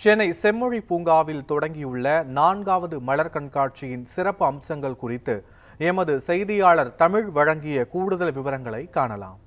சென்னை செம்மொழி பூங்காவில் தொடங்கியுள்ள 4வது மலர் கண்காட்சியின் சிறப்பு அம்சங்கள் குறித்து எமது செய்தியாளர் தமிழ் வழங்கிய கூடுதல் விவரங்களை காணலாம்.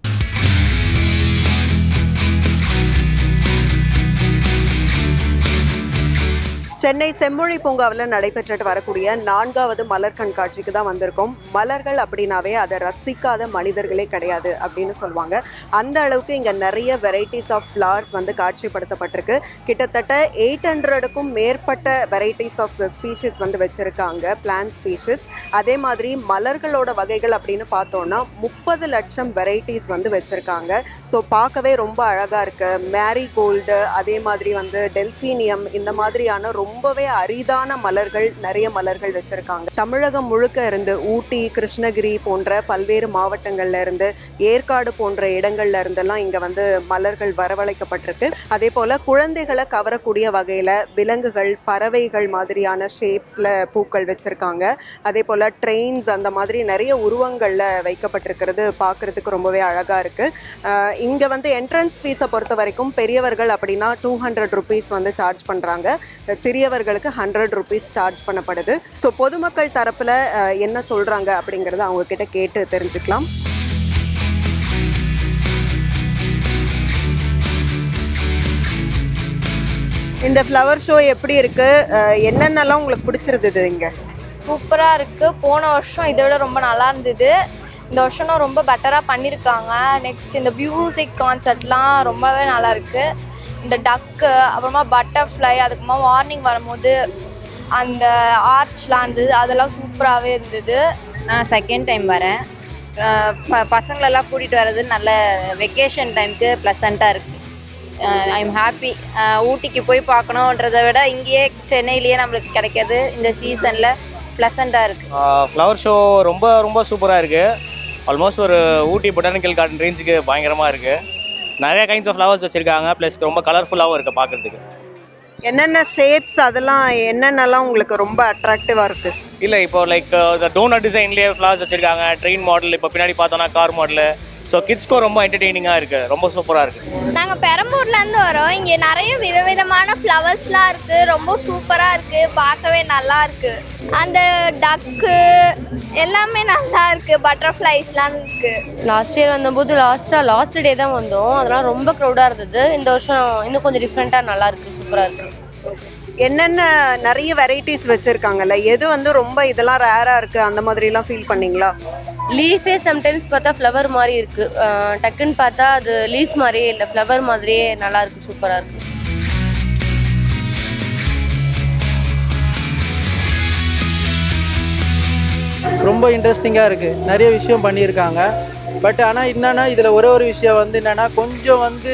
சென்னை செம்மொழி பூங்காவில் நடைபெற்றுட்டு வரக்கூடிய 4வது மலர் கண்காட்சிக்கு தான் வந்திருக்கோம். மலர்கள் அப்படின்னாவே அதை ரசிக்காத மனிதர்களே கிடையாது அப்படின்னு சொல்லுவாங்க. அந்த அளவுக்கு இங்கே நிறைய வெரைட்டிஸ் ஆஃப் ஃப்ளவர்ஸ் வந்து காட்சிப்படுத்தப்பட்டிருக்கு. கிட்டத்தட்ட 800க்கும் மேற்பட்ட வெரைட்டிஸ் ஆஃப் ஸ்பீஷிஸ் வந்து வச்சுருக்காங்க, பிளான்ட் ஸ்பீஷிஸ். அதே மாதிரி மலர்களோட வகைகள் அப்படின்னு பார்த்தோன்னா 30 லட்சம் வெரைட்டிஸ் வந்து வச்சுருக்காங்க. ஸோ பார்க்கவே ரொம்ப அழகாக இருக்குது. மேரிகோல்டு, அதே மாதிரி வந்து டெல்ஃபீனியம், இந்த மாதிரியான ரொம்பவே அரிதான மலர்கள், நிறைய மலர்கள் வச்சிருக்காங்க. தமிழகம் முழுக்க இருந்து ஊட்டி, கிருஷ்ணகிரி போன்ற பல்வேறு மாவட்டங்கள்ல இருந்து, ஏற்காடு போன்ற இடங்கள்ல இருந்தெல்லாம் இங்க வந்து மலர்கள் வரவழைக்கப்பட்டிருக்கு. அதே போல குழந்தைகளை கவரக்கூடிய வகையில விலங்குகள், பறவைகள் மாதிரியான ஷேப்ஸ்ல பூக்கள் வச்சிருக்காங்க. அதே போல ட்ரெயின்ஸ், அந்த மாதிரி நிறைய உருவங்கள்ல வைக்கப்பட்டிருக்கிறது பார்க்கறதுக்கு ரொம்பவே அழகா இருக்கு. இங்க வந்து என்ட்ரன்ஸ் ஃபீஸை பொறுத்த வரைக்கும் பெரியவர்கள் அப்படின்னா 200 rupees வந்து சார்ஜ் பண்றாங்க. சிறியவர்களுக்கு 100 rupees சார்ஜ் பண்ணப்படுது. ஸோ பொதுமக்கள் தரப்புல என்ன சொல்றாங்க அப்படிங்கறத அவங்க கிட்ட கேட்டு தெரிஞ்சுக்கலாம். இந்த ஃப்ளவர் ஷோ எப்படி இருக்கு? என்னென்னலாம் உங்களுக்கு பிடிச்சிருந்தது? இங்க சூப்பரா இருக்கு. போன வருஷம் இதை விட ரொம்ப நல்லா இருந்தது. இந்த வருஷம் ரொம்ப பெட்டரா பண்ணியிருக்காங்க. நெக்ஸ்ட் இந்த மியூசிக் கான்சர்ட்லாம் ரொம்பவே நல்லா இருக்கு. இந்த டக்கு, அப்புறமா பட்டர்ஃப்ளை, அதுக்கப்புறமா மார்னிங் வரும்போது அந்த ஆர்ச்லாம் இருந்தது, அதெல்லாம் சூப்பராகவே இருந்தது. நான் செகண்ட் டைம் வரேன். பசங்களெல்லாம் கூட்டிகிட்டு வர்றது நல்ல வெக்கேஷன் டைமுக்கு ப்ளசண்ட்டாக இருக்குது. I am happy. ஊட்டிக்கு போய் பார்க்கணுன்றதை விட இங்கேயே சென்னையிலேயே நம்மளுக்கு கிடைக்கிது. இந்த சீசனில் ப்ளசண்ட்டாக இருக்குது. ஃப்ளவர் ஷோ ரொம்ப ரொம்ப சூப்பராக இருக்குது. ஆல்மோஸ்ட் ஒரு ஊட்டி பொட்டானிக்கல் கார்டன் ரேஞ்சுக்கு பயங்கரமாக இருக்குது. நிறைய கைண்ட்ஸ் ஆஃப் ஃப்ளவர்ஸ் வச்சுருக்காங்க. ப்ளஸ் ரொம்ப கலர்ஃபுல்லாகவும் இருக்குது பார்க்குறதுக்கு. என்னென்ன ஷேப்ஸ், அதெல்லாம் என்னென்னலாம் உங்களுக்கு ரொம்ப அட்ராக்டிவாக இருக்குது? இல்லை, இப்போ லைக் இந்த டோனட் டிசைன்லேயே ஃப்ளவர்ஸ் வச்சுருக்காங்க. ட்ரெயின் மாடல், இப்போ பின்னாடி பார்த்தோன்னா கார் மாடலு. ஸோ கிட்ஸ்க்கும் ரொம்ப என்டர்டெய்னிங்காக இருக்குது. ரொம்ப சூப்பராக இருக்குது. நாங்கள் பெரம்பூர்லேருந்து வரோம். இங்கே நிறைய விதவிதமான ஃப்ளவர்ஸ்லாம் இருக்குது. ரொம்ப சூப்பராக இருக்குது, பார்க்கவே நல்லா இருக்குது. அந்த டக்கு எல்லாமே நல்லா இருக்குது. பட்டர்ஃப்ளைஸ்லாம் இருக்குது. லாஸ்ட் இயர் வந்தபோது லாஸ்ட் டே தான் வந்தோம். அதெல்லாம் ரொம்ப க்ரௌடாக இருந்தது. இந்த வருஷம் இன்னும் கொஞ்சம் டிஃப்ரெண்ட்டாக நல்லா இருக்குது, சூப்பராக இருக்குது. என்னென்ன நிறைய வெரைட்டிஸ் வச்சுருக்காங்கல்ல, எது வந்து ரொம்ப இதெல்லாம் ரேராக இருக்குது அந்த மாதிரிலாம் ஃபீல் பண்ணிங்களா? லீஃபே சம்டைம்ஸ் பார்த்தா ஃப்ளவர் மாதிரி இருக்குது, டக்குன்னு பார்த்தா அது லீஃப் மாதிரியே இல்லை, ஃப்ளவர் மாதிரியே நல்லா இருக்குது, சூப்பராக இருக்குது. ரொம்ப இன்ட்ரெஸ்டிங்காக இருக்குது. நிறைய விஷயம் பண்ணியிருக்காங்க. பட் ஆனால் என்னென்னா இதில் ஒரு விஷயம் வந்து என்னென்னா கொஞ்சம் வந்து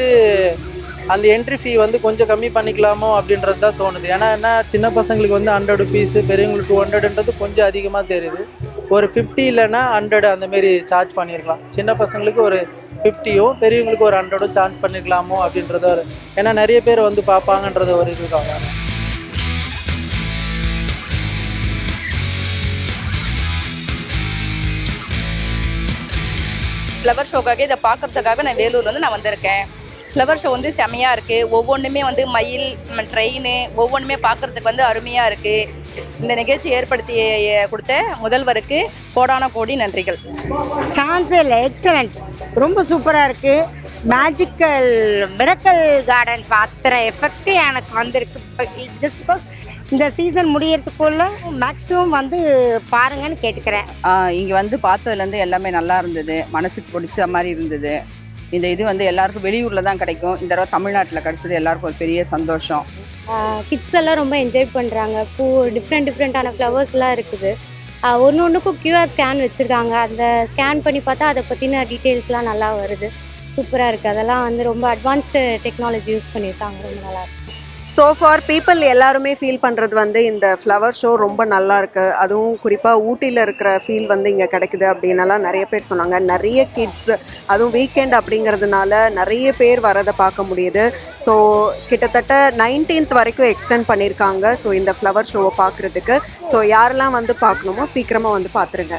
அந்த என்ட்ரி ஃபீ வந்து கொஞ்சம் கம்மி பண்ணிக்கலாமோ அப்படின்றது தான் தோணுது. ஏன்னா என்ன, சின்ன பசங்களுக்கு வந்து 100 rupees, பெரியவங்களுக்கு 200ன்றது கொஞ்சம் அதிகமாக தெரியுது. ஒரு 50 இல்லைன்னா 100 அந்தமாரி சார்ஜ் பண்ணியிருக்கலாம். சின்ன பசங்களுக்கு ஒரு 50யோ, பெரியவங்களுக்கு ஒரு 100 சார்ஜ் பண்ணிக்கலாமோ அப்படின்றத ஒரு, ஏன்னா நிறைய பேர் வந்து பார்ப்பாங்கன்றது ஒரு இருக்காங்க. ஃப்ளவர் ஷோக்காக இதை பார்க்குறதுக்காக நான் வேலூர்லேருந்து நான் வந்திருக்கேன். ஃப்ளவர் ஷோ வந்து செம்மையாக இருக்குது. ஒவ்வொன்றுமே வந்து மயில், ட்ரெயின், ஒவ்வொன்றுமே பார்க்குறதுக்கு வந்து அருமையாக இருக்குது. இந்த நிகழ்ச்சி ஏற்படுத்தி கொடுத்த முதல்வருக்கு கோடான கோடி நன்றிகள். சான்ஸ் இல்லை, எக்ஸலண்ட், ரொம்ப சூப்பராக இருக்குது. மேஜிக்கல் மிரக்கல் கார்டன் பார்த்துற எஃபெக்ட் எனக்கு வந்திருக்கு. ஜஸ்ட் பிகாஸ் இந்த சீசன் முடியறதுக்குள்ள மேக்ஸிமம் வந்து பாருங்கன்னு கேட்டுக்கிறேன். இங்கே வந்து பார்த்ததுலேருந்து எல்லாமே நல்லா இருந்தது, மனசுக்கு பிடிச்ச மாதிரி இருந்தது. இந்த இது வந்து எல்லாருக்கும் வெளியூரில் தான் கிடைக்கும். இந்த தடவை தமிழ்நாட்டில் கிடச்சது எல்லாருக்கும் ஒரு பெரிய சந்தோஷம். கிட்ஸ் எல்லாம் ரொம்ப என்ஜாய் பண்ணுறாங்க. டிஃப்ரெண்ட்டான ஃப்ளவர்ஸ்லாம் இருக்குது. ஒன்றுக்கும் QR ஸ்கேன் வச்சுருக்காங்க. அந்த ஸ்கேன் பண்ணி பார்த்தா அதை பற்றின டீட்டெயில்ஸ்லாம் நல்லா வருது. சூப்பராக இருக்குது. அதெல்லாம் வந்து ரொம்ப அட்வான்ஸ்டு டெக்னாலஜி யூஸ் பண்ணியிருக்காங்க. ரொம்ப நல்லாயிருக்கு. ஸோ ஃபார் பீப்புள் எல்லாருமே ஃபீல் பண்ணுறது வந்து இந்த ஃப்ளவர் ஷோ ரொம்ப நல்லா இருக்குது. அதுவும் குறிப்பாக ஊட்டியில் இருக்கிற ஃபீல் வந்து இங்கே கிடைக்குது அப்படின்னலாம் நிறைய பேர் சொன்னாங்க. நிறைய கிட்ஸ், அதுவும் வீக்கெண்ட் அப்படிங்கிறதுனால நிறைய பேர் வரதை பார்க்க முடியுது. ஸோ கிட்டத்தட்ட 19th வரைக்கும் எக்ஸ்டெண்ட் பண்ணியிருக்காங்க. ஸோ இந்த ஃப்ளவர் ஷோவை பார்க்குறதுக்கு ஸோ யாரெல்லாம் வந்து பார்க்கணுமோ சீக்கிரமாக வந்து பார்த்துருங்க.